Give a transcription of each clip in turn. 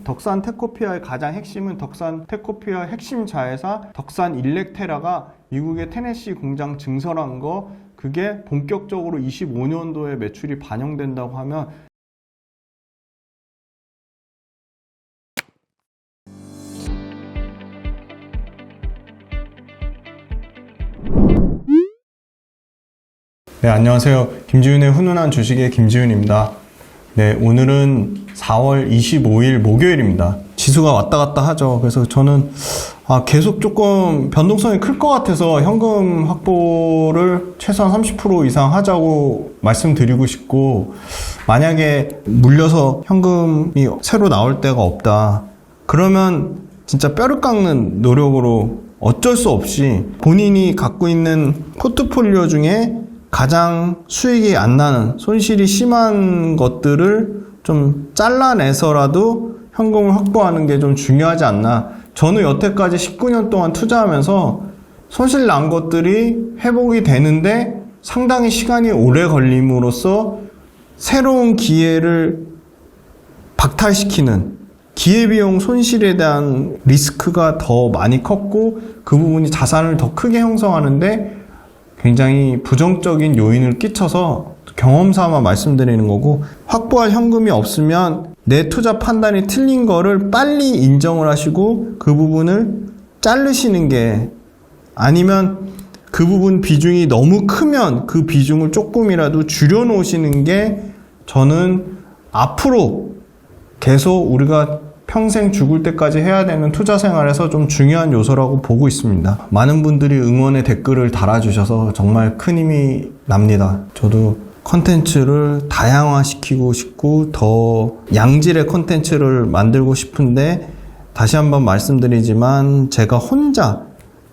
덕산 테코피아의 가장 핵심은 덕산 테코피아 핵심 자회사 덕산 일렉테라가 미국의 테네시 공장 증설한 거, 그게 본격적으로 25년도에 매출이 반영된다고 하면 네, 안녕하세요. 김지윤의 훈훈한 주식의 김지윤입니다. 네, 오늘은 4월 25일 목요일입니다. 지수가 왔다 갔다 하죠. 그래서 저는 계속 조금 변동성이 클 것 같아서 현금 확보를 최소한 30% 이상 하자고 말씀드리고 싶고, 만약에 물려서 현금이 새로 나올 데가 없다, 그러면 진짜 뼈를 깎는 노력으로 어쩔 수 없이 본인이 갖고 있는 포트폴리오 중에 가장 수익이 안 나는, 손실이 심한 것들을 좀 잘라내서라도 현금을 확보하는 게 좀 중요하지 않나. 저는 여태까지 19년 동안 투자하면서 손실 난 것들이 회복이 되는데 상당히 시간이 오래 걸림으로써 새로운 기회를 박탈시키는, 기회비용 손실에 대한 리스크가 더 많이 컸고, 그 부분이 자산을 더 크게 형성하는데 굉장히 부정적인 요인을 끼쳐서 경험 삼아 말씀드리는 거고, 확보할 현금이 없으면 내 투자 판단이 틀린 거를 빨리 인정을 하시고 그 부분을 자르시는 게, 아니면 그 부분 비중이 너무 크면 그 비중을 조금이라도 줄여놓으시는 게, 저는 앞으로 계속 우리가 평생 죽을 때까지 해야 되는 투자 생활에서 좀 중요한 요소라고 보고 있습니다. 많은 분들이 응원의 댓글을 달아주셔서 정말 큰 힘이 납니다. 저도 컨텐츠를 다양화시키고 싶고 더 양질의 컨텐츠를 만들고 싶은데, 다시 한번 말씀드리지만 제가 혼자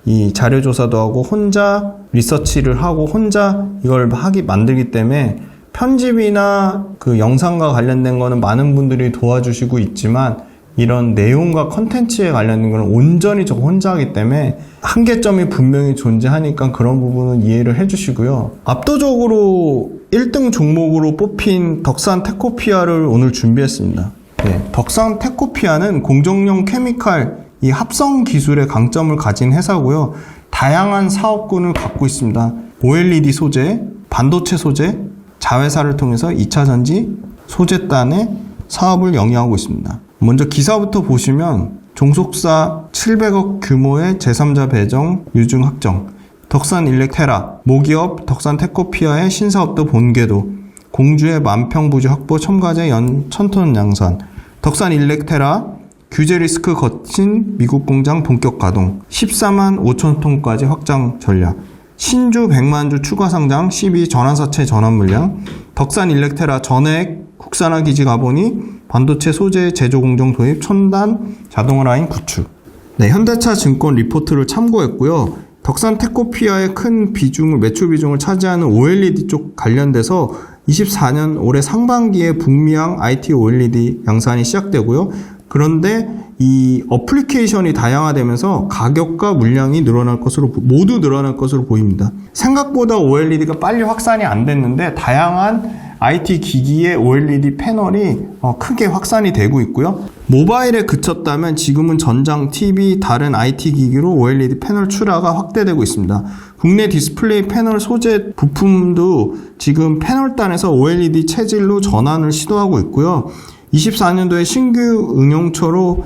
이 자료조사도 하고 혼자 리서치를 하고 혼자 이걸 만들기 때문에 편집이나 그 영상과 관련된 거는 많은 분들이 도와주시고 있지만, 이런 내용과 컨텐츠에 관련된 거는 온전히 저 혼자 하기 때문에 한계점이 분명히 존재하니까 그런 부분은 이해를 해주시고요. 압도적으로 1등 종목으로 뽑힌 덕산 테코피아를 오늘 준비했습니다. 네, 덕산 테코피아는 공정용 케미칼 이 합성 기술의 강점을 가진 회사고요. 다양한 사업군을 갖고 있습니다. OLED 소재, 반도체 소재, 자회사를 통해서 2차 전지, 소재단의 사업을 영위하고 있습니다. 먼저 기사부터 보시면, 종속사 700억 규모의 제3자 배정, 유증 확정, 덕산 일렉테라, 모기업 덕산 테코피아의 신사업도 본궤도, 공주의 만평부지 확보 첨가제 연 1000톤 양산, 덕산 일렉테라 규제 리스크 거친 미국 공장 본격 가동, 14만 5천 톤까지 확장 전략, 신주 100만 주 추가 상장, 12 전환사채 전환 물량, 덕산 일렉테라 전액 국산화 기지 가보니 반도체 소재 제조 공정 도입, 첨단 자동화 라인 구축. 네, 현대차 증권 리포트를 참고했고요. 덕산 테코피아의 큰 비중을, 매출 비중을 차지하는 OLED 쪽 관련돼서 24년 올해 상반기에 북미향 IT OLED 양산이 시작되고요. 그런데 이 어플리케이션이 다양화되면서 가격과 물량이 모두 늘어날 것으로 보입니다. 생각보다 OLED가 빨리 확산이 안 됐는데 다양한 IT 기기의 OLED 패널이 크게 확산이 되고 있고요. 모바일에 그쳤다면 지금은 전장, TV, 다른 IT 기기로 OLED 패널 출하가 확대되고 있습니다. 국내 디스플레이 패널 소재 부품도 지금 패널단에서 OLED 체질로 전환을 시도하고 있고요. 24년도에 신규 응용처로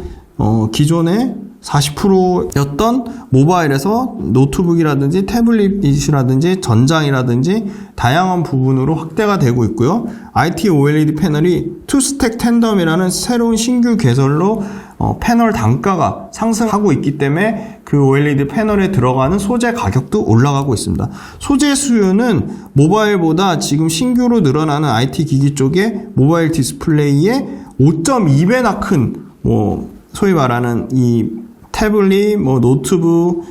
기존에 40%였던 모바일에서 노트북이라든지 태블릿이라든지 전장이라든지 다양한 부분으로 확대가 되고 있고요. IT OLED 패널이 투스택 텐덤이라는 새로운 신규 개설로 패널 단가가 상승하고 있기 때문에 그 OLED 패널에 들어가는 소재 가격도 올라가고 있습니다. 소재 수요는 모바일보다 지금 신규로 늘어나는 IT 기기 쪽에 모바일 디스플레이에 5.2배나 큰 소위 말하는 이 태블릿, 노트북,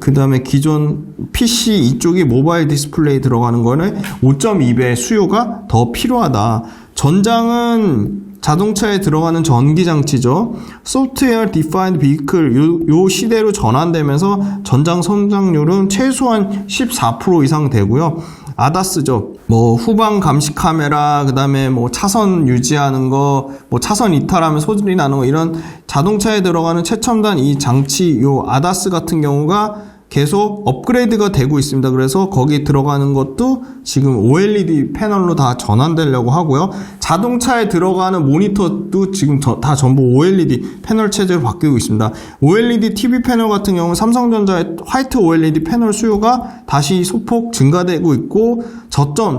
그 다음에 기존 PC 이쪽이 모바일 디스플레이 들어가는 거는 5.2배 수요가 더 필요하다. 전장은 자동차에 들어가는 전기장치죠. 소프트웨어 디파인드 비클 요 시대로 전환되면서 전장 성장률은 최소한 14% 이상 되고요. 아다스죠. 뭐 후방 감시 카메라, 그다음에 뭐 차선 유지하는 거, 뭐 차선 이탈하면 소리 나는 거, 이런 자동차에 들어가는 최첨단 이 장치, 요 아다스 같은 경우가 계속 업그레이드가 되고 있습니다. 그래서 거기 들어가는 것도 지금 OLED 패널로 다 전환되려고 하고요. 자동차에 들어가는 모니터도 지금 다 전부 OLED 패널 체제로 바뀌고 있습니다. OLED TV 패널 같은 경우는 삼성전자의 화이트 OLED 패널 수요가 다시 소폭 증가되고 있고,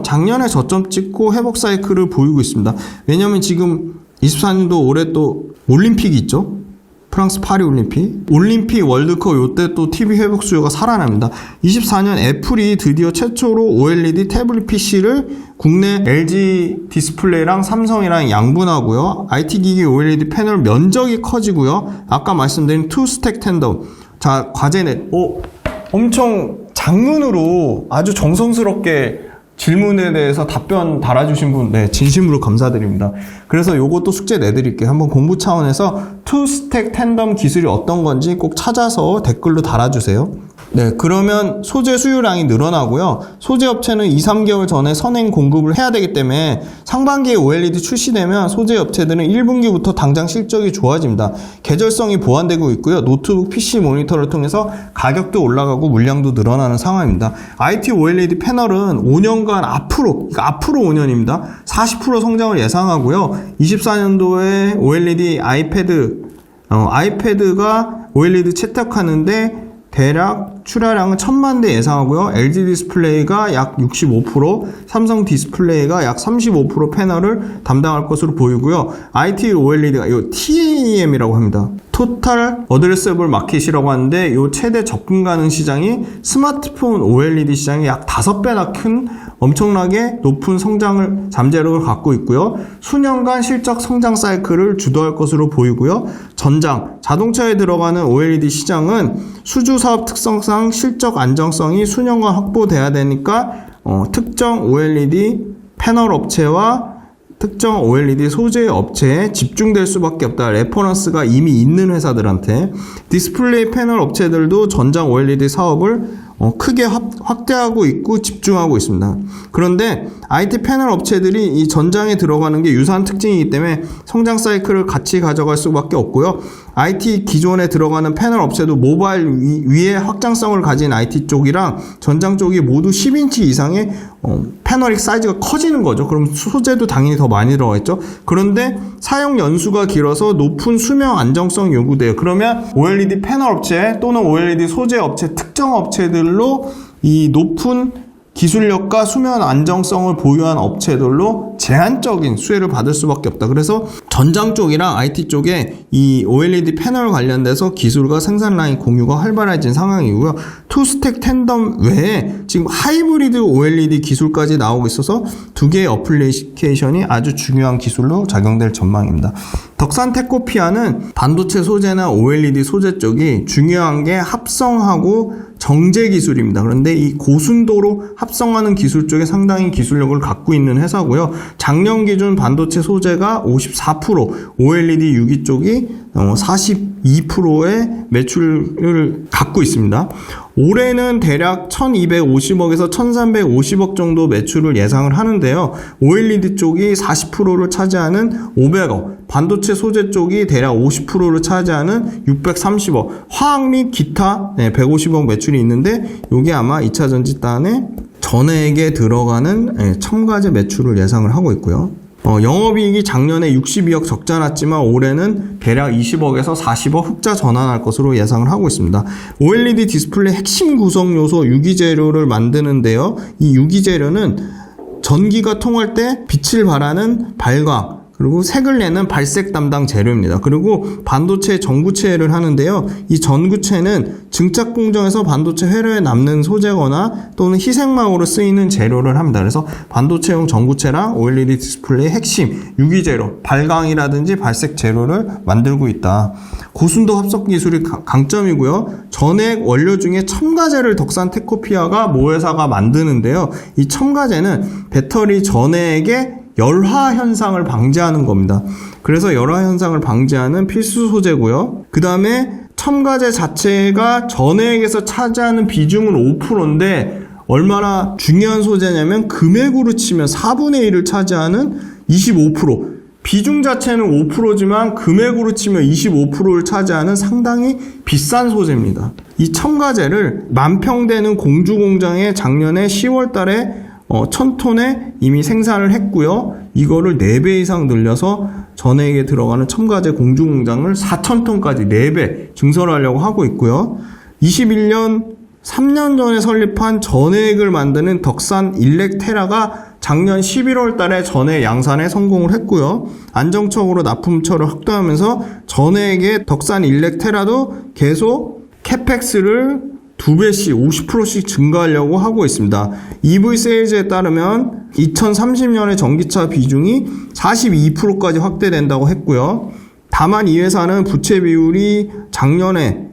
작년에 저점 찍고 회복 사이클을 보이고 있습니다. 왜냐면 지금 24년도 올해 또 올림픽이 있죠. 프랑스 파리 올림픽 월드컵, 요때 또 TV 회복 수요가 살아납니다. 24년 애플이 드디어 최초로 OLED 태블릿 PC를 국내 LG 디스플레이랑 삼성이랑 양분하고요. IT기기 OLED 패널 면적이 커지고요. 아까 말씀드린 투스택 텐덤. 자, 과제넷. 엄청 장문으로 아주 정성스럽게 질문에 대해서 답변 달아주신 분, 네, 진심으로 감사드립니다. 그래서 요것도 숙제 내드릴게요. 한번 공부 차원에서 투스택 텐덤 기술이 어떤 건지 꼭 찾아서 댓글로 달아주세요. 네, 그러면 소재 수요량이 늘어나고요. 소재 업체는 2-3개월 전에 선행 공급을 해야 되기 때문에 상반기에 OLED 출시되면 소재 업체들은 1분기부터 당장 실적이 좋아집니다. 계절성이 보완되고 있고요. 노트북, PC 모니터를 통해서 가격도 올라가고 물량도 늘어나는 상황입니다. IT OLED 패널은 5년간 앞으로 5년입니다. 40% 성장을 예상하고요. 24년도에 OLED 아이패드가 OLED 채택하는데 대략 출하량은 1000만 대 예상하고요. LG 디스플레이가 약 65%, 삼성 디스플레이가 약 35% 패널을 담당할 것으로 보이고요. IT OLED가 이 TAM이라고 합니다. 토탈 어드레서블 마켓이라고 하는데, 이 최대 접근 가능 시장이 스마트폰 OLED 시장이 약 5배나 큰 엄청나게 높은 잠재력을 갖고 있고요. 수년간 실적 성장 사이클을 주도할 것으로 보이고요. 자동차에 들어가는 OLED 시장은 수주 사업 특성상 실적 안정성이 수년간 확보돼야 되니까 특정 OLED 패널 업체와 특정 OLED 소재 업체에 집중될 수밖에 없다. 레퍼런스가 이미 있는 회사들한테. 디스플레이 패널 업체들도 전장 OLED 사업을 크게 확대하고 있고 집중하고 있습니다. 그런데 IT 패널 업체들이 이 전장에 들어가는 게 유사한 특징이기 때문에 성장 사이클을 같이 가져갈 수밖에 없고요. IT 기존에 들어가는 패널 업체도 모바일 위에 확장성을 가진 IT 쪽이랑 전장 쪽이 모두 10인치 이상의 패널이 사이즈가 커지는 거죠. 그럼 소재도 당연히 더 많이 들어가 있죠. 그런데 사용 연수가 길어서 높은 수명 안정성이 요구돼요. 그러면 OLED 패널 업체 또는 OLED 소재 업체, 특정 업체들로 이 높은 기술력과 수면 안정성을 보유한 업체들로 제한적인 수혜를 받을 수밖에 없다. 그래서 전장 쪽이랑 IT 쪽에 이 OLED 패널 관련돼서 기술과 생산 라인 공유가 활발해진 상황이고요. 투스택 텐덤 외에 지금 하이브리드 OLED 기술까지 나오고 있어서 두 개의 어플리케이션이 아주 중요한 기술로 작용될 전망입니다. 덕산 테코피아는 반도체 소재나 OLED 소재 쪽이 중요한 게 합성하고 정제 기술입니다. 그런데 이 고순도로 합성하는 기술 쪽에 상당히 기술력을 갖고 있는 회사고요. 작년 기준 반도체 소재가 54%, OLED 유기 쪽이 42%의 매출을 갖고 있습니다. 올해는 대략 1250억에서 1350억 정도 매출을 예상을 하는데요. OLED 쪽이 40%를 차지하는 500억, 반도체 소재 쪽이 대략 50%를 차지하는 630억, 화학 및 기타 150억 매출이 있는데, 이게 아마 2차 전지단의 전액에 들어가는 첨가제 매출을 예상을 하고 있고요. 영업이익이 작년에 62억 적자 났지만 올해는 대략 20억에서 40억 흑자 전환할 것으로 예상을 하고 있습니다. OLED 디스플레이 핵심 구성 요소 유기재료를 만드는데요. 이 유기재료는 전기가 통할 때 빛을 발하는 발광, 그리고 색을 내는 발색 담당 재료입니다. 그리고 반도체 전구체를 하는데요. 이 전구체는 증착 공정에서 반도체 회로에 남는 소재거나 또는 희생망으로 쓰이는 재료를 합니다. 그래서 반도체용 전구체랑 OLED 디스플레이 핵심 유기재료, 발광이라든지 발색 재료를 만들고 있다. 고순도 합성 기술이 강점이고요. 전액 원료 중에 첨가제를 덕산 테코피아가 모회사가 만드는데요. 이 첨가제는 배터리 전액에 열화 현상을 방지하는 겁니다. 그래서 열화 현상을 방지하는 필수 소재고요. 그 다음에 첨가제 자체가 전액에서 차지하는 비중은 5%인데 얼마나 중요한 소재냐면 금액으로 치면 4분의 1을 차지하는 25%. 비중 자체는 5%지만 금액으로 치면 25%를 차지하는 상당히 비싼 소재입니다. 이 첨가제를 만평되는 공주공장에 작년에 10월 달에 1000톤에 이미 생산을 했고요. 이거를 4배 이상 늘려서 전해액에 들어가는 첨가제 공주공장을 4000톤까지 4배 증설하려고 하고 있고요. 21년 3년 전에 설립한 전해액을 만드는 덕산 일렉테라가 작년 11월 달에 전해 양산에 성공을 했고요. 안정적으로 납품처를 확대하면서 전해액의 덕산 일렉테라도 계속 캐펙스를 2배씩 50%씩 증가하려고 하고 있습니다. EV 세일즈에 따르면 2030년에 전기차 비중이 42%까지 확대된다고 했고요. 다만 이 회사는 부채 비율이 작년에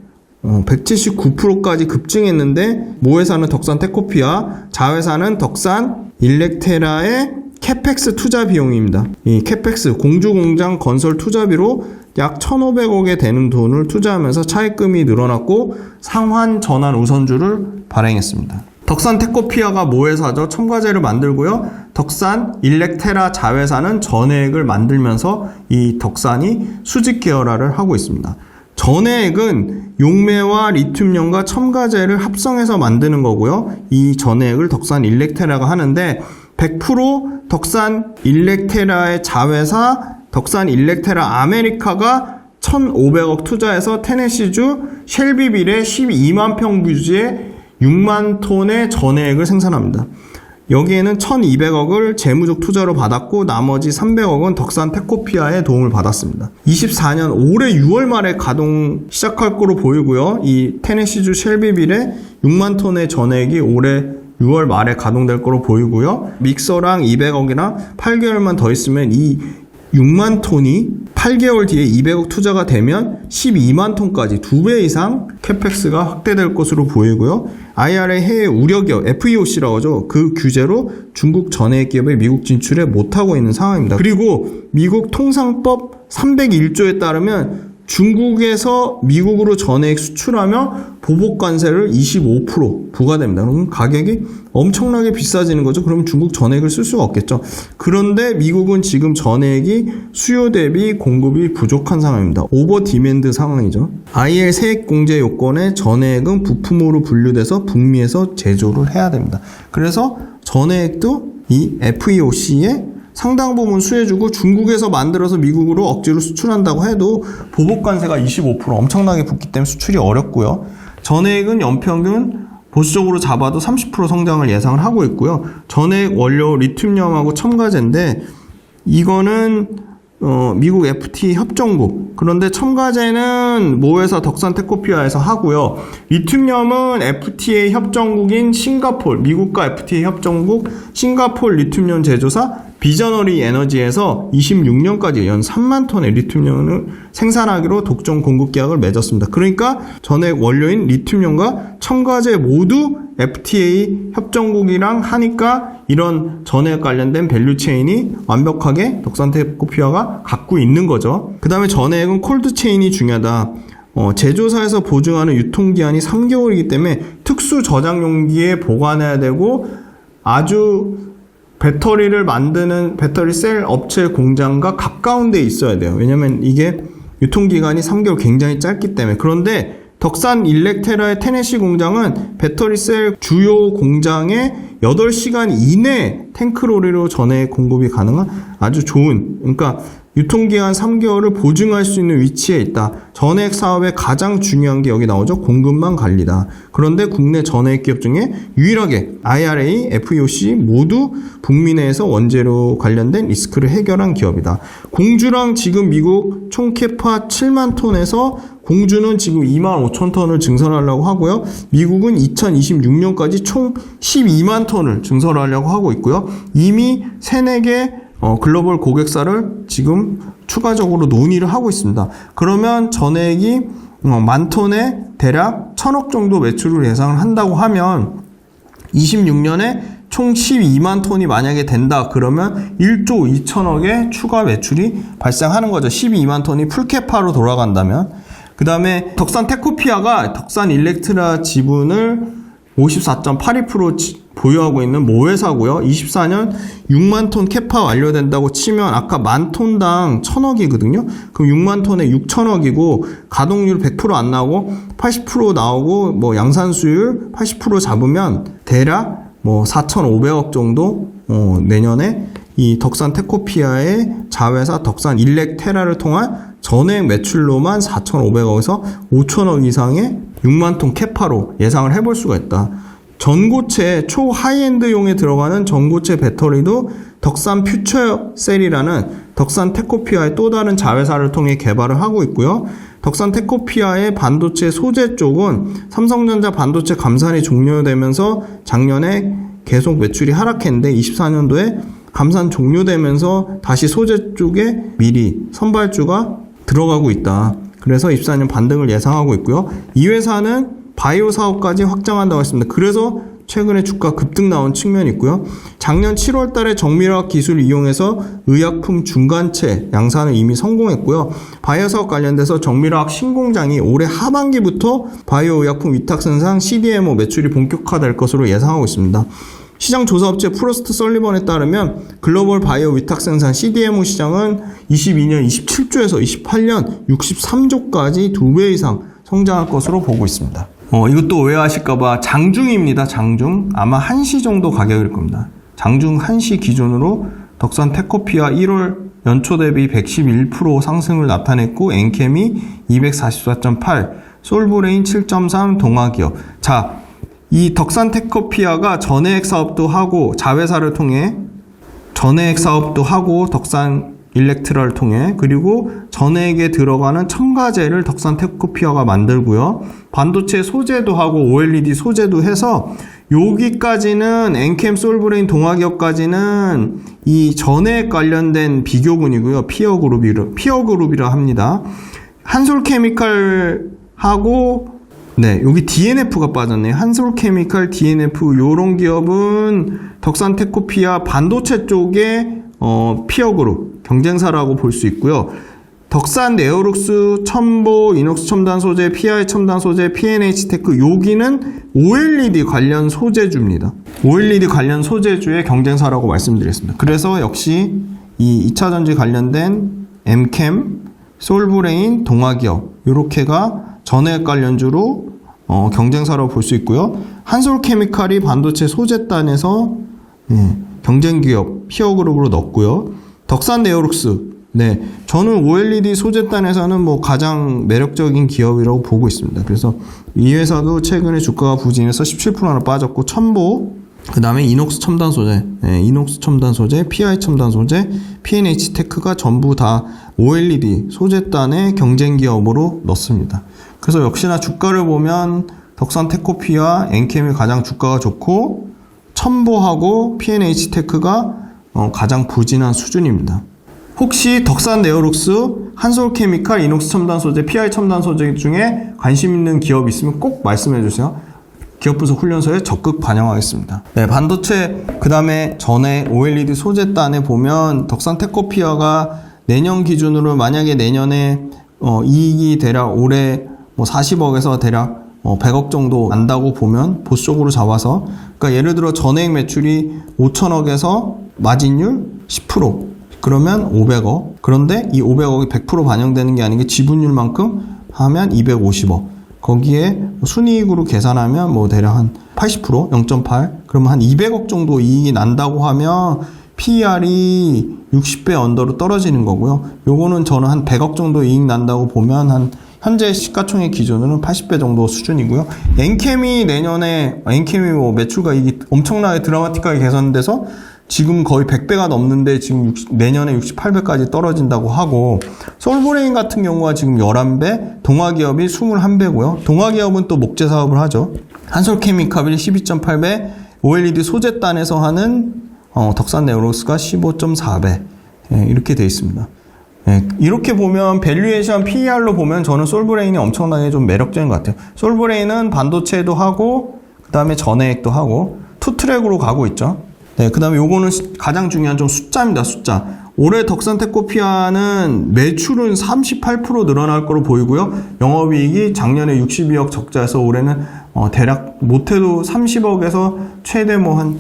179%까지 급증했는데 모회사는 덕산 테코피아, 자회사는 덕산 일렉테라의 캐펙스 투자 비용입니다. 이 캐펙스 공주공장 건설 투자비로 약 1,500억에 되는 돈을 투자하면서 차입금이 늘어났고 상환 전환 우선주를 발행했습니다. 덕산 테코피아가 모회사죠. 첨가제를 만들고요. 덕산 일렉테라 자회사는 전해액을 만들면서 이 덕산이 수직 계열화를 하고 있습니다. 전해액은 용매와 리튬연과 첨가제를 합성해서 만드는 거고요. 이 전해액을 덕산 일렉테라가 하는데 100% 덕산 일렉테라의 자회사 덕산 일렉테라 아메리카가 1,500억 투자해서 테네시주 쉘비빌의 12만 평 부지에 6만 톤의 전해액을 생산합니다. 여기에는 1,200억을 재무적 투자로 받았고 나머지 300억은 덕산 테코피아의 도움을 받았습니다. 24년 올해 6월 말에 가동 시작할 거로 보이고요. 이 테네시주 쉘비빌의 6만 톤의 전해액이 올해 6월 말에 가동될 거로 보이고요. 믹서랑 200억이랑 8개월만 더 있으면 이 6만 톤이 8개월 뒤에 200억 투자가 되면 12만 톤까지 2배 이상 캐펙스가 확대될 것으로 보이고요. IRA 해외 우려기업 FEOC라고 하죠. 그 규제로 중국 전해액 기업의 미국 진출에 못하고 있는 상황입니다. 그리고 미국 통상법 301조에 따르면 중국에서 미국으로 전해액 수출하면 보복관세를 25% 부과됩니다. 그러면 가격이 엄청나게 비싸지는 거죠. 그러면 중국 전해액을 쓸 수가 없겠죠. 그런데 미국은 지금 전해액이 수요 대비 공급이 부족한 상황입니다. 오버 디맨드 상황이죠. IL 세액 공제 요건에 전해액은 부품으로 분류돼서 북미에서 제조를 해야 됩니다. 그래서 전해액도 이 FEOC에 상당 부분 수혜주고 중국에서 만들어서 미국으로 억지로 수출한다고 해도 보복관세가 25% 엄청나게 붙기 때문에 수출이 어렵고요. 전해액은 연평균 보수적으로 잡아도 30% 성장을 예상을 하고 있고요. 전해액 원료 리튬염하고 첨가제인데 이거는 미국 FTA 협정국. 그런데 첨가제는 모회사 덕산 테코피아에서 하고요. 리튬염은 FTA 협정국인 싱가폴, 미국과 FTA 협정국 싱가폴 리튬염 제조사 비저너리 에너지에서 26년까지 연 3만 톤의 리튬염을 생산하기로 독점 공급 계약을 맺었습니다. 그러니까 전해액 원료인 리튬염과 첨가제 모두 FTA 협정국이랑 하니까 이런 전해액 관련된 밸류체인이 완벽하게 덕산 테코피아가 갖고 있는 거죠. 그 다음에 전해액은 콜드체인이 중요하다. 제조사에서 보증하는 유통기한이 3개월이기 때문에 특수 저장 용기에 보관해야 되고 아주 배터리를 만드는 배터리 셀 업체 공장과 가까운 데 있어야 돼요. 왜냐면 이게 유통기간이 3개월 굉장히 짧기 때문에. 그런데 덕산 일렉테라의 테네시 공장은 배터리 셀 주요 공장에 8시간 이내 탱크로리로 전해액 공급이 가능한 아주 좋은, 그러니까 유통기한 3개월을 보증할 수 있는 위치에 있다. 전해액 사업의 가장 중요한 게 여기 나오죠. 공급망 관리다. 그런데 국내 전해액 기업 중에 유일하게 IRA, FEOC 모두 북미 내에서 원재료 관련된 리스크를 해결한 기업이다. 공주랑 지금 미국 총 캐파 7만 톤에서 공주는 지금 2만 5천 톤을 증설하려고 하고요. 미국은 2026년까지 총 12만 톤을 증설하려고 하고 있고요. 이미 3-4개 글로벌 고객사를 지금 추가적으로 논의를 하고 있습니다. 그러면 전해액이 만 톤에 대략 1,000억 정도 매출을 예상을 한다고 하면 26년에 총 12만 톤이 만약에 된다 그러면 1조 2천억의 추가 매출이 발생하는 거죠. 12만 톤이 풀캐파로 돌아간다면. 그 다음에 덕산 테코피아가 덕산 일렉트라 지분을 54.82% 보유하고 있는 모회사고요. 24년 6만 톤 캐파 완료된다고 치면 아까 만 톤당 1,000억이거든요. 그럼 6만 톤에 6,000억이고 가동률 100% 안 나오고 80% 나오고 뭐 양산 수율 80% 잡으면 대략 뭐 4,500억 정도 내년에 이 덕산 테코피아의 자회사 덕산 일렉테라를 통한 전액 매출로만 4,500억에서 5,000억 이상의 6만 톤 캐파로 예상을 해볼 수가 있다. 전고체 초 하이엔드용에 들어가는 전고체 배터리도 덕산 퓨처셀이라는 덕산 테코피아의 또 다른 자회사를 통해 개발을 하고 있고요. 덕산 테코피아의 반도체 소재 쪽은 삼성전자 반도체 감산이 종료되면서 작년에 계속 매출이 하락했는데 24년도에 감산 종료되면서 다시 소재 쪽에 미리 선발주가 들어가고 있다. 그래서 24년 반등을 예상하고 있고요. 이 회사는 바이오 사업까지 확장한다고 했습니다. 그래서 최근에 주가 급등 나온 측면이 있고요. 작년 7월 달에 정밀화학 기술을 이용해서 의약품 중간체 양산을 이미 성공했고요. 바이오 사업 관련돼서 정밀화학 신공장이 올해 하반기부터 바이오 의약품 위탁 생산 CDMO 매출이 본격화될 것으로 예상하고 있습니다. 시장 조사업체 프로스트 설리번에 따르면 글로벌 바이오 위탁 생산 CDMO 시장은 22년 27조에서 28년 63조까지 2배 이상 성장할 것으로 보고 있습니다. 이것도 오해하실까봐 장중입니다. 장중. 아마 1시 정도 가격일 겁니다. 장중 1시 기준으로 덕산 테코피아 1월 연초 대비 111% 상승을 나타냈고 엔캠이 244.8, 솔브레인 7.3 동아기업. 자, 이 덕산 테코피아가 전해액 사업도 하고 자회사를 통해 전해액 사업도 하고 덕산 일렉트라를 통해 그리고 전해액에 들어가는 첨가제를 덕산 테코피아가 만들고요. 반도체 소재도 하고 OLED 소재도 해서 여기까지는 엔캠 솔브레인 동아기업까지는 이 전해액 관련된 비교군이고요. 피어 그룹이라 합니다. 한솔케미칼하고 네, 여기 DNF가 빠졌네요. 한솔케미칼, DNF 요런 기업은 덕산 테코피아 반도체 쪽에 피어그룹 경쟁사라고 볼 수 있고요. 덕산 네오룩스, 첨보, 이녹스 첨단 소재, PI 첨단 소재, PNH테크 여기는 OLED 관련 소재주입니다. OLED 관련 소재주의 경쟁사라고 말씀드렸습니다. 그래서 역시 이 2차전지 관련된 엠캠, 솔브레인, 동아기업 요렇게가 전해액 관련주로 경쟁사라고 볼 수 있고요. 한솔케미칼이 반도체 소재단에서 경쟁기업 피어그룹으로 넣었고요. 덕산 네오룩스, 네, 저는 OLED 소재단에서는 뭐 가장 매력적인 기업이라고 보고 있습니다. 그래서 이 회사도 최근에 주가가 부진해서 17%나 빠졌고, 첨보, 그 다음에 이녹스 첨단 소재, 이녹스 첨단 소재, PI 첨단 소재, PNH테크가 전부 다 OLED 소재단의 경쟁 기업으로 넣습니다. 그래서 역시나 주가를 보면 덕산 테코피아, 엔캠이 가장 주가가 좋고 첨보하고 PNH테크가 가장 부진한 수준입니다. 혹시 덕산 네오룩스, 한솔케미칼, 이녹스 첨단 소재, PI 첨단 소재 중에 관심 있는 기업 있으면 꼭 말씀해 주세요. 기업 분석 훈련소에 적극 반영하겠습니다. 네, 반도체 그 다음에 전에 OLED 소재단에 보면 덕산 테코피아가 내년 기준으로 만약에 내년에 이익이 대략 올해 뭐 40억에서 대략 100억 정도 난다고 보면 보수적으로 잡아서, 그러니까 예를 들어 전액 매출이 5천억에서 마진율 10%, 그러면 500억. 그런데 이 500억이 100% 반영되는 게 아니고 지분율만큼 하면 250억. 거기에 순이익으로 계산하면 뭐 대략 한 80%, 0.8, 그러면 한 200억 정도 이익이 난다고 하면 PER이 60배 언더로 떨어지는 거고요. 요거는 저는 한 100억 정도 이익 난다고 보면 한 현재 시가총액 기준으로는 80배 정도 수준이고요. 엔캠이 내년에, 엔캠이 뭐 매출가 이익이 엄청나게 드라마틱하게 개선돼서 지금 거의 100배가 넘는데 지금 내년에 68배까지 떨어진다고 하고, 솔브레인 같은 경우가 지금 11배, 동아기업이 21배고요. 동아기업은 또 목재 사업을 하죠. 한솔케미칼이 12.8배, OLED 소재단에서 하는 덕산 네오룩스가 15.4배 이렇게 되어 있습니다. 이렇게 보면 밸류에이션 PER로 보면 저는 솔브레인이 엄청나게 좀 매력적인 것 같아요. 솔브레인은 반도체도 하고 그 다음에 전해액도 하고 투트랙으로 가고 있죠. 네, 그 다음에 요거는 가장 중요한 좀 숫자입니다. 숫자. 올해 덕산 테코피아는 매출은 38% 늘어날 거로 보이고요. 영업이익이 작년에 62억 적자에서 올해는 대략 못해도 30억에서 최대 뭐 한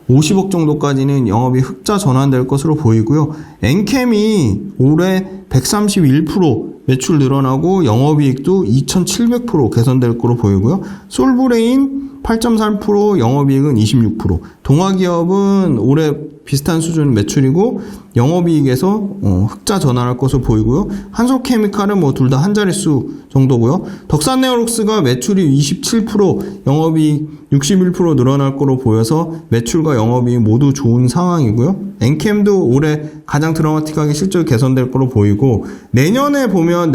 50억 정도까지는 영업이 흑자 전환될 것으로 보이고요. 엔캠이 올해 131% 매출 늘어나고 영업이익도 2700% 개선될 거로 보이고요. 솔브레인 8.3%, 영업이익은 26%. 동아기업은 올해 비슷한 수준 매출이고 영업이익에서 흑자 전환할 것으로 보이고요. 한솔케미칼은 뭐 둘 다 한 자릿수 정도고요. 덕산네오록스가 매출이 27%, 영업이익 61% 늘어날 거로 보여서 매출과 영업이익 모두 좋은 상황이고요. 엔캠도 올해 가장 드라마틱하게 실적이 개선될 거로 보이고 내년에 보면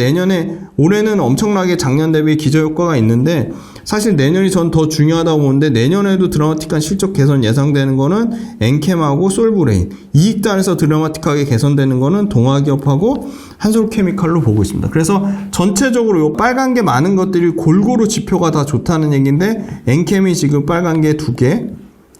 올해는 엄청나게 작년 대비 기저효과가 있는데 사실 내년이 전 더 중요하다고 보는데 내년에도 드라마틱한 실적 개선 예상되는 거는 엔캠하고 솔브레인, 이익단에서 드라마틱하게 개선되는 거는 동아기업하고 한솔케미칼로 보고 있습니다. 그래서 전체적으로 요 빨간 게 많은 것들이 골고루 지표가 다 좋다는 얘기인데 엔캠이 지금 빨간 게 2개,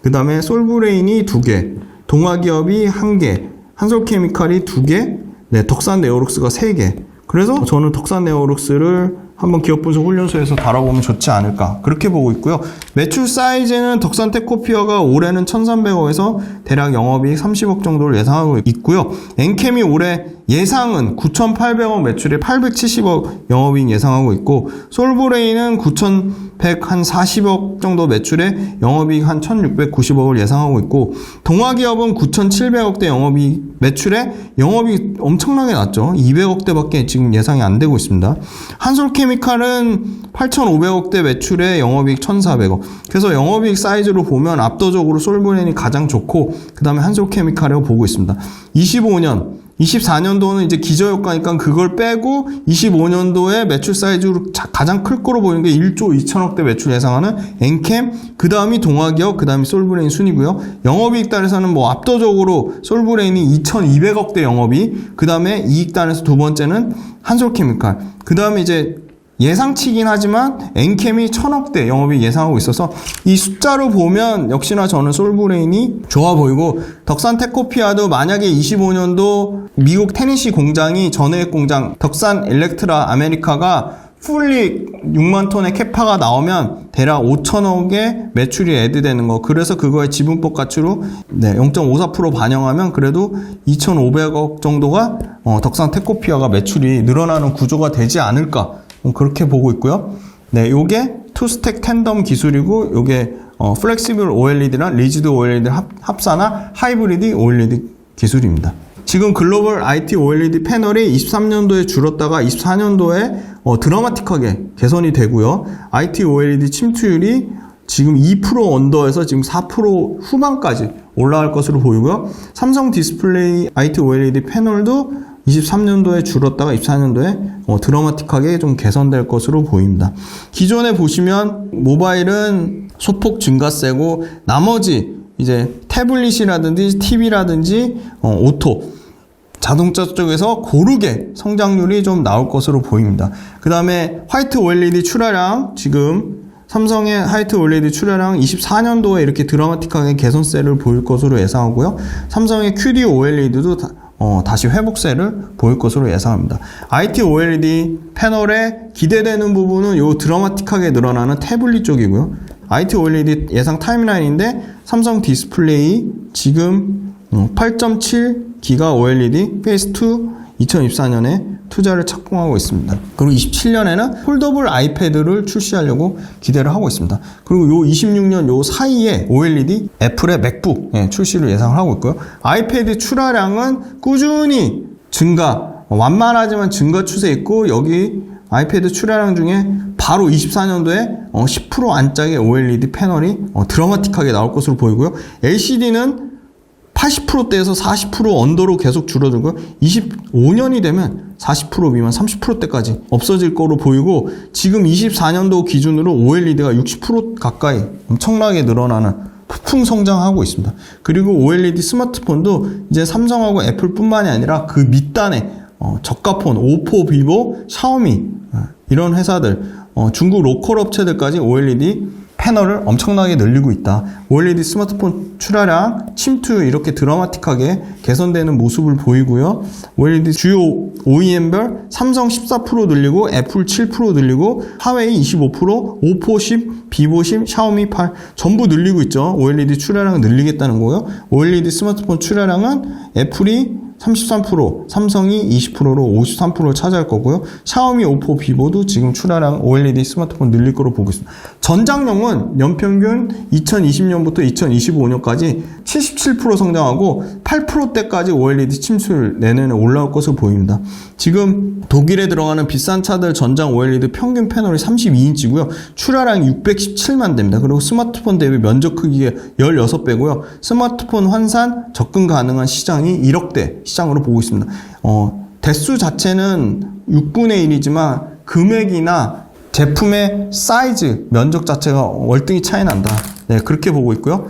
그 다음에 솔브레인이 2개, 동아기업이 1개, 한솔케미칼이 2개, 네, 덕산네오록스가 3개. 그래서 저는 덕산네오록스를 한번 기업분석 훈련소에서 다뤄보면 좋지 않을까 그렇게 보고 있고요. 매출 사이즈는 덕산테코피어가 올해는 1300억에서 대략 영업이익 30억 정도를 예상하고 있고요. 엔캠이 올해 예상은 9800억 매출에 870억 영업이익 예상하고 있고 솔브레인은 9140억 정도 매출에 영업이익 한 1690억을 예상하고 있고 동아기업은 9700억대 영업이익 매출에 영업이익 엄청나게 낮죠. 200억대밖에 지금 예상이 안 되고 있습니다. 한솔케미칼은 8,500억대 매출에 영업이익 1,400억. 그래서 영업이익 사이즈로 보면 압도적으로 솔브레인이 가장 좋고 그 다음에 한솔케미칼이라고 보고 있습니다. 24년도는 이제 기저효과니까 그걸 빼고 25년도에 매출 사이즈로 가장 클 거로 보이는 게 1조 2천억대 매출 예상하는 엔캠, 그 다음이 동아기업, 그 다음이 솔브레인 순이고요. 영업이익단에서는 뭐 압도적으로 솔브레인이 2,200억대 영업이익, 그 다음에 이익단에서 두 번째는 한솔케미칼, 그 다음에 이제 예상치긴 하지만 엔캠이 1,000억대 영업이익 예상하고 있어서 이 숫자로 보면 역시나 저는 솔브레인이 좋아 보이고 덕산테코피아도 만약에 25년도 미국 테네시 공장이 전해액 공장 덕산 일렉트라 아메리카가 풀리 6만 톤의 캐파가 나오면 대략 5천억의 매출이 애드되는 거. 그래서 그거의 지분법 가치로 0.54% 반영하면 그래도 2,500억 정도가 덕산 테코피아가 매출이 늘어나는 구조가 되지 않을까. 그렇게 보고 있고요. 네, 요게 투스택 텐덤 기술이고 요게 플렉시블 OLED랑 리지드 OLED 합사나 하이브리드 OLED 기술입니다. 지금 글로벌 IT OLED 패널이 23년도에 줄었다가 24년도에 드라마틱하게 개선이 되고요. IT OLED 침투율이 지금 2% 언더에서 지금 4% 후반까지 올라갈 것으로 보이고요. 삼성 디스플레이 IT OLED 패널도 23년도에 줄었다가 24년도에 드라마틱하게 좀 개선될 것으로 보입니다. 기존에 보시면 모바일은 소폭 증가세고 나머지 이제 태블릿이라든지 TV라든지 오토 자동차 쪽에서 고르게 성장률이 좀 나올 것으로 보입니다. 그 다음에 화이트 OLED 출하량 지금 삼성의 화이트 OLED 출하량 24년도에 이렇게 드라마틱하게 개선세를 보일 것으로 예상하고요. 삼성의 QD OLED도 다시 회복세를 보일 것으로 예상합니다. IT OLED 패널에 기대되는 부분은 요 드라마틱하게 늘어나는 태블릿 쪽이고요. IT OLED 예상 타임라인인데 삼성 디스플레이 지금 8.7기가 OLED 페이스2 2024년에 투자를 착공하고 있습니다. 그리고 27년에는 폴더블 아이패드를 출시하려고 기대를 하고 있습니다. 그리고 요 26년 요 사이에 OLED 애플의 맥북 출시를 예상을 하고 있고요. 아이패드 출하량은 꾸준히 증가, 완만하지만 증가 추세 있고 여기 아이패드 출하량 중에 바로 24년도에 10% 안짝의 OLED 패널이 드라마틱하게 나올 것으로 보이고요. LCD는 80%대에서 40% 언더로 계속 줄어들고요. 25년이 되면 40% 미만 30%대까지 없어질 거로 보이고 지금 24년도 기준으로 OLED가 60% 가까이 엄청나게 늘어나는 폭풍 성장하고 있습니다. 그리고 OLED 스마트폰도 이제 삼성하고 애플뿐만이 아니라 그 밑단에 저가폰, 오포, 비보, 샤오미 이런 회사들 중국 로컬 업체들까지 OLED 패널을 엄청나게 늘리고 있다. OLED 스마트폰 출하량 침투 이렇게 드라마틱하게 개선되는 모습을 보이고요. OLED 주요 OEM별 삼성 14% 늘리고 애플 7% 늘리고 화웨이 25%, 오포 10, 비보 10, 샤오미 8 전부 늘리고 있죠. OLED 출하량을 늘리겠다는 거고요. OLED 스마트폰 출하량은 애플이 33%, 삼성이 20%로 53%를 차지할 거고요. 샤오미, 오포, 비보도 지금 출하량 OLED 스마트폰 늘릴 거로 보고 있습니다. 전장용은 연평균 2020년부터 2025년까지 77% 성장하고 8%대까지 OLED 침투율 내년에 올라올 것으로 보입니다. 지금 독일에 들어가는 비싼 차들 전장 OLED 평균 패널이 32인치고요. 출하량이 617만 대입니다. 그리고 스마트폰 대비 면적 크기가 16배고요. 스마트폰 환산 접근 가능한 시장이 1억대 시장으로 보고 있습니다. 대수 자체는 6분의 1이지만 금액이나 제품의 사이즈, 면적 자체가 월등히 차이 난다. 네, 그렇게 보고 있고요.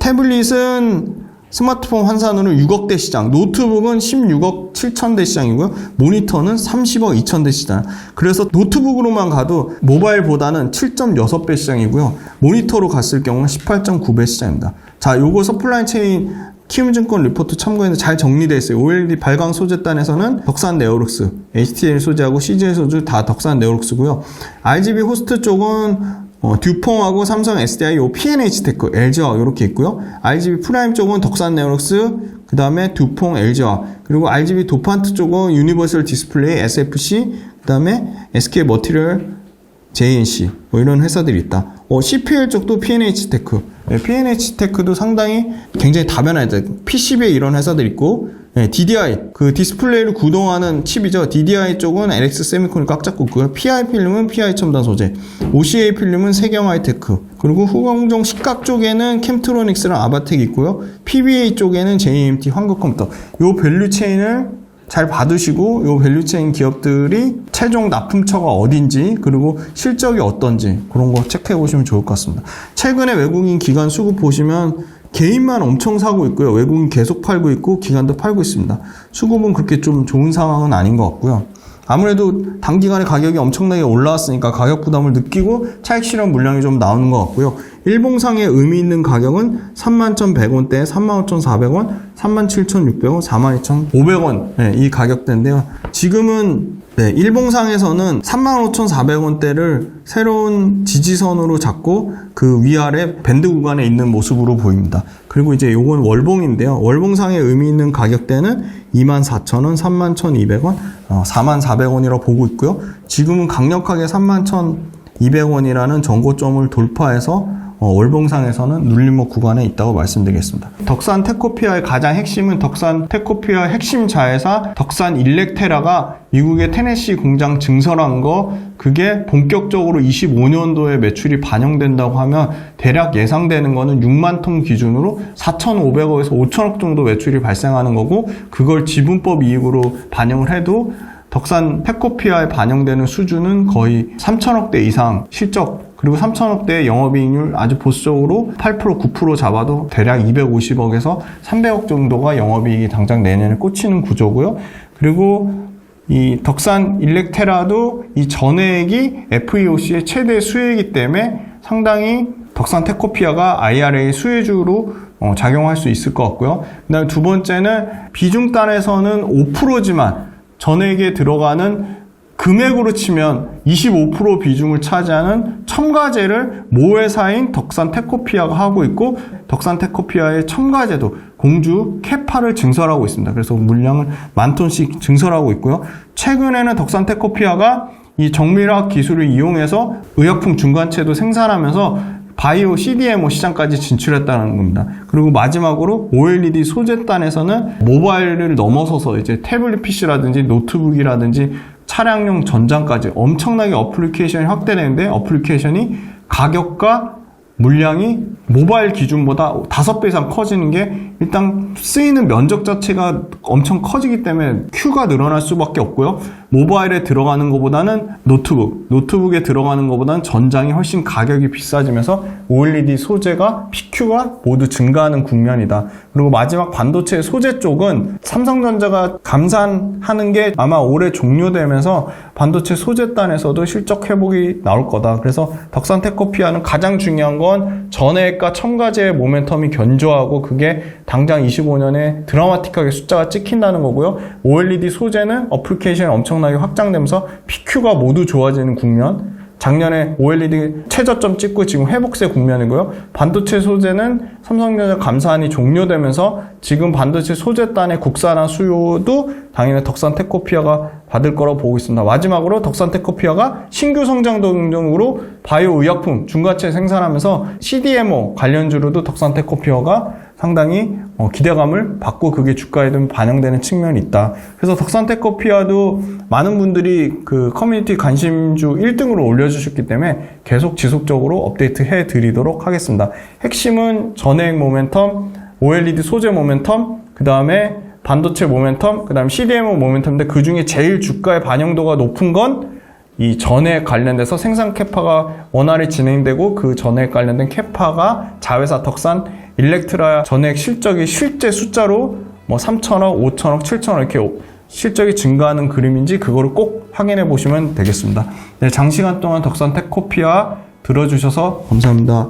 태블릿은 스마트폰 환산으로 6억대 시장, 노트북은 16억 7천대 시장이고요. 모니터는 30억 2천대 시장. 그래서 노트북으로만 가도 모바일보다는 7.6배 시장이고요. 모니터로 갔을 경우는 18.9배 시장입니다. 자, 요거 서플라이 체인 키움증권 리포트 참고했는데 잘 정리되어 있어요. OLED 발광 소재단에서는 덕산 네오룩스, HTL 소재하고 CGL 소재 다 덕산 네오룩스고요. RGB 호스트 쪽은 듀퐁하고 삼성 SDI, P&H 테크, LG화학 이렇게 있고요. RGB 프라임 쪽은 덕산 네오룩스, 그 다음에 듀퐁, LG화학, 그리고 RGB 도판트 쪽은 유니버설 디스플레이, SFC, 그 다음에 SK 머티리얼, JNC 뭐 이런 회사들이 있다. CPL 쪽도 P&H 테크, 네, P&H 테크도 상당히 굉장히 다변화돼. PCB에 이런 회사들 있고, 네, DDI 그 디스플레이를 구동하는 칩이죠. DDI 쪽은 LX 세미콘이 꽉 잡고 있고요. PI 필름은 PI 첨단 소재, OCA 필름은 세경 하이테크, 그리고 후공정 식각 쪽에는 캠트로닉스랑 아바텍이 있고요. PBA 쪽에는 JMT 환국컴퓨터. 요 밸류 체인을 잘 받으시고 요 밸류체인 기업들이 최종 납품처가 어딘지 그리고 실적이 어떤지 그런 거 체크해 보시면 좋을 것 같습니다. 최근에 외국인 기관 수급 보시면 개인만 엄청 사고 있고요. 외국인 계속 팔고 있고 기관도 팔고 있습니다. 수급은 그렇게 좀 좋은 상황은 아닌 것 같고요. 아무래도 단기간에 가격이 엄청나게 올라왔으니까 가격 부담을 느끼고 차익 실현 물량이 좀 나오는 것 같고요. 일봉상의 의미 있는 가격은 31,100원대에 35,400원, 37,600원, 42,500원 네, 이 가격대인데요. 지금은 일봉상에서는 35,400원대를 새로운 지지선으로 잡고 그 위아래 밴드 구간에 있는 모습으로 보입니다. 그리고 이제 요건 월봉인데요. 월봉상의 의미 있는 가격대는 24,000원, 31,200원, 44,000원이라고 보고 있고요. 지금은 강력하게 31,200원이라는 전고점을 돌파해서 월봉상에서는 눌림목 구간에 있다고 말씀드리겠습니다. 덕산 테코피아의 가장 핵심은 덕산 테코피아 핵심 자회사 덕산 일렉테라가 미국의 테네시 공장 증설한 거, 그게 본격적으로 25년도에 매출이 반영된다고 하면 대략 예상되는 거는 6만 톤 기준으로 4,500억에서 5천억 정도 매출이 발생하는 거고, 그걸 지분법 이익으로 반영을 해도 덕산 테코피아에 반영되는 수준은 거의 3천억대 이상 실적, 그리고 3천억대의 영업이익률 아주 보수적으로 8%, 9% 잡아도 대략 250억에서 300억 정도가 영업이익이 당장 내년에 꽂히는 구조고요. 그리고 이 덕산 일렉테라도 이 전액이 FEOC의 최대 수혜이기 때문에 상당히 덕산 테코피아가 IRA 수혜주로 작용할 수 있을 것 같고요. 그다음에 두 번째는 비중단에서는 5%지만 전액에 들어가는 금액으로 치면 25% 비중을 차지하는 첨가제를 모회사인 덕산 테코피아가 하고 있고, 덕산 테코피아의 첨가제도 공주 캐파를 증설하고 있습니다. 그래서 물량을 10,000톤씩 증설하고 있고요. 최근에는 덕산 테코피아가 이 정밀화학 기술을 이용해서 의약품 중간체도 생산하면서 바이오 CDMO 시장까지 진출했다는 겁니다. 그리고 마지막으로 OLED 소재단에서는 모바일을 넘어서서 이제 태블릿 PC라든지 노트북이라든지 차량용 전장까지 엄청나게 어플리케이션이 확대되는데, 어플리케이션이 가격과 물량이 모바일 기준보다 5배 이상 커지는 게 일단 쓰이는 면적 자체가 엄청 커지기 때문에 큐가 늘어날 수밖에 없고요. 모바일에 들어가는 것보다는 노트북에 들어가는 것보다는 전장이 훨씬 가격이 비싸지면서 OLED 소재가 PQ가 모두 증가하는 국면이다. 그리고 마지막 반도체 소재 쪽은 삼성전자가 감산하는 게 아마 올해 종료되면서 반도체 소재단에서도 실적 회복이 나올 거다. 그래서 덕산테크피아는 가장 중요한 건 전해액과 첨가제의 모멘텀이 견조하고 그게 당장 25년에 드라마틱하게 숫자가 찍힌다는 거고요. OLED 소재는 어플리케이션이 엄청나게 확장되면서 PQ가 모두 좋아지는 국면. 작년에 OLED 최저점 찍고 지금 회복세 국면이고요. 반도체 소재는 삼성전자 감산이 종료되면서 지금 반도체 소재단의 국산화 수요도 당연히 덕산테크피아가 받을 거라고 보고 있습니다. 마지막으로 덕산테크피아가 신규 성장 동력으로 바이오 의약품 중과체 생산하면서 CDMO 관련주로도 덕산테크피아가 상당히 기대감을 받고 그게 주가에 좀 반영되는 측면이 있다. 그래서 덕산테크피아도 많은 분들이 그 커뮤니티 관심주 1등으로 올려주셨기 때문에 계속 지속적으로 업데이트 해드리도록 하겠습니다. 핵심은 전해액 모멘텀, OLED 소재 모멘텀, 그 다음에 반도체 모멘텀, 그 다음에 CDMO 모멘텀인데 그 중에 제일 주가의 반영도가 높은 건 이 전해액 관련돼서 생산 캐파가 원활히 진행되고 그 전해액 관련된 캐파가 자회사 덕산 일렉트라 전해액 실적이 실제 숫자로 뭐 3천억, 5천억, 7천억 이렇게 실적이 증가하는 그림인지 그거를 꼭 확인해 보시면 되겠습니다. 네, 장시간 동안 덕산테크피아 들어주셔서 감사합니다.